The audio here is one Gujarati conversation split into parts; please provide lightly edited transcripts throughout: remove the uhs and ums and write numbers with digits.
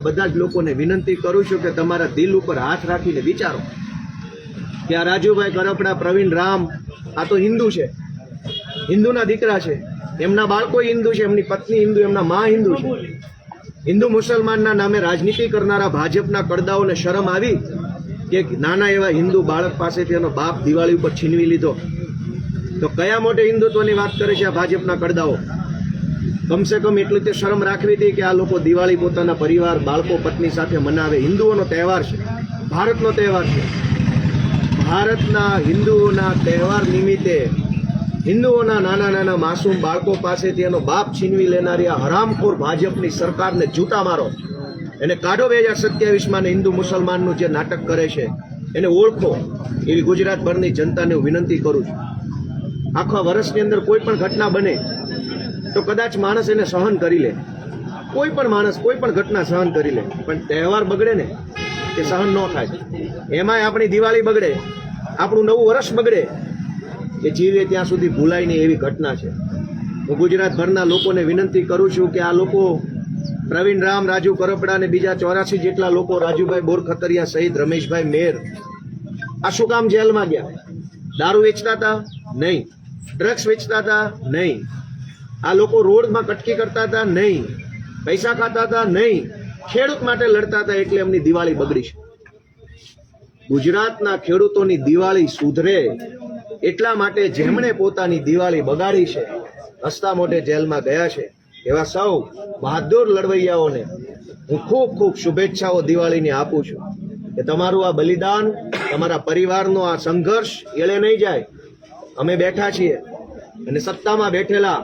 બધા જ લોકોને વિનંતી કરું છું કે તમારા દિલ ઉપર હાથ રાખીને વિચારો કે આ રાજુભાઈ કરપડા, પ્રવીણ રામ, આ તો હિન્દુ છે, હિન્દુના દીકરા છે, એમના બાળકો હિન્દુ છે, એમની પત્ની હિન્દુ, એમના મા હિન્દુ છે. હિન્દુ મુસલમાનના નામે રાજનીતિ કરનારા ભાજપના કડદાઓને શરમ આવી કે નાના એવા હિન્દુ બાળક પાસેથી એનો બાપ દિવાળી ઉપર છીનવી લીધો? તો કયા મોટે હિન્દુત્વની વાત કરે છે આ ભાજપના કડદાઓ? કમસે કમ એટલી તે શરમ રાખવી હતી કે આ લોકો દિવાળી પોતાના પરિવાર, બાળકો, પત્ની સાથે મનાવે. હિન્દુઓનો તહેવાર છે, ભારતનો તહેવાર છે. ભારતના હિન્દુઓના તહેવાર નિમિત્તે હિન્દુઓના નાના નાના માસૂમ બાળકો પાસેથી એનો બાપ છીનવી લેનારી આ હરામખોર ભાજપની સરકારને જૂતા મારો, એને કાઢો 2027માં. ને હિન્દુ મુસલમાનનું જે નાટક કરે છે એને ઓળખો, એવી ગુજરાતભરની જનતાને હું વિનંતી કરું છું. આખા વર્ષની અંદર કોઈ પણ ઘટના બને તો કદાચ માણસ એને સહન કરી લે, કોઈ પણ માણસ કોઈ પણ ઘટના સહન કરી લે, પણ તહેવાર બગડે ને એ સહન ન થાય. એમાંય આપણી દિવાળી બગડે, આપણું નવું વર્ષ બગડે, એ જીવે ત્યાં સુધી ભૂલાય નહીં એવી ઘટના છે. હું ગુજરાતભરના લોકોને વિનંતી કરું છું કે આ લોકો પ્રવીણ રામ, રાજુ કરપડા અને બીજા 84 જેટલા લોકો, રાજુભાઈ બોરખતરિયા સહિત રમેશભાઈ મેર, આ શું કામ જેલમાં ગયા? દારૂ વેચતા હતા? નહીં. ડ્રગ્સ વેચતા હતા? નહીં. આ લોકો રોડમાં કટકી કરતા હતા? નહીં. પૈસા ખાતા હતા? નહીં. ખેડૂત માટે લડતા હતા એટલે એમની દિવાળી બગડી છે. ગુજરાતના ખેડૂતોની દિવાળી સુધરે એટલા માટે જેમણે પોતાની દિવાળી બગાડી છે, હસતા મોઢે જેલમાં ગયા છે, એવા સૌ બહાદુર લડવૈયાઓને હું ખૂબ ખૂબ શુભેચ્છાઓ દિવાળીની આપું છું કે તમારું આ બલિદાન, તમારા પરિવારનો આ સંઘર્ષ એળે નહીં જાય. અમે બેઠા છીએ અને સત્તામાં બેઠેલા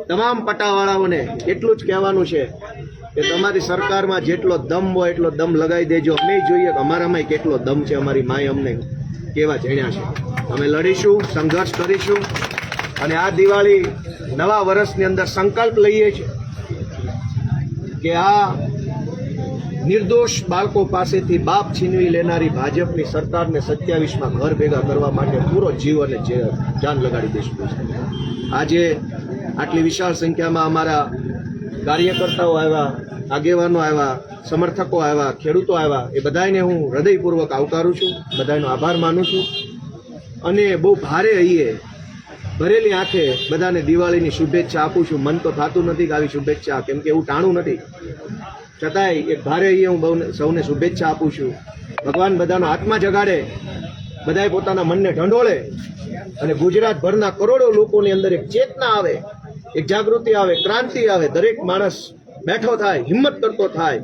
તમામ પટાવાળાઓને એટલું જ કહેવાનું છે કે તમારી સરકારમાં જેટલો દમ હોય એટલો દમ લગાવી દેજો. અમે જોઈએ કે અમારામાં કેટલો દમ છે, અમારી માએ અમને કેવા જણ્યા છે. અમે લડીશું, સંઘર્ષ કરીશું અને આ દિવાળી નવા વર્ષની અંદર સંકલ્પ લઈએ છીએ કે આ નિર્દોષ બાળકો પાસેથી બાપ છીનવી લેનારી ભાજપની સરકારને 27માં ઘર ભેગા કરવા માટે પૂરો જીવ અને જાન લગાડી દઈશું. આજે આટલી વિશાળ સંખ્યામાં અમારા કાર્યકર્તાઓ આવ્યા, આગેવાનો આવ્યા, સમર્થકો આવ્યા, ખેડૂતો આવ્યા, એ બધાને હું હૃદયપૂર્વક આવકારું છું, બધાનો આભાર માનું છું અને બહુ ભારે હૈયે, ભરેલી આંખે બધાને દિવાળીની શુભેચ્છા આપું છું. મન તો થતું નથી કે આવી શુભેચ્છા, કેમ કે એવું ટાણું નથી, છતાંય એક ભારે હૈયે હું સૌને શુભેચ્છા આપું છું. ભગવાન બધાનો આત્મા જગાડે, બધાએ પોતાના મનને ઢંઢોળે અને ગુજરાતભરના કરોડો લોકોની અંદર એક ચેતના આવે, એક જાગૃતિ આવે, ક્રાંતિ આવે, દરેક માણસ બેઠો થાય, હિંમત કરતો થાય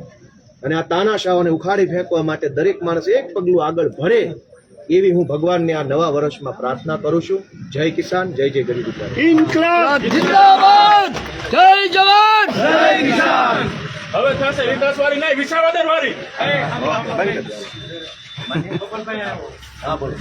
અને આ તાનાશાહોને ઉખાડી ફેંકવા માટે દરેક માણસ એક પગલું આગળ ભરે, એવી હું ભગવાનને આ નવા વર્ષમાં પ્રાર્થના કરું છું. જય કિસાન, જય જય ગરીબ ગુજરાત. ઇન્કલાબ જિંદાબાદ, જય જવાન, જય કિસાન. હવે થશે વિકાસવાળી નહીં, વિસાવદર વાળી. હા બોલો.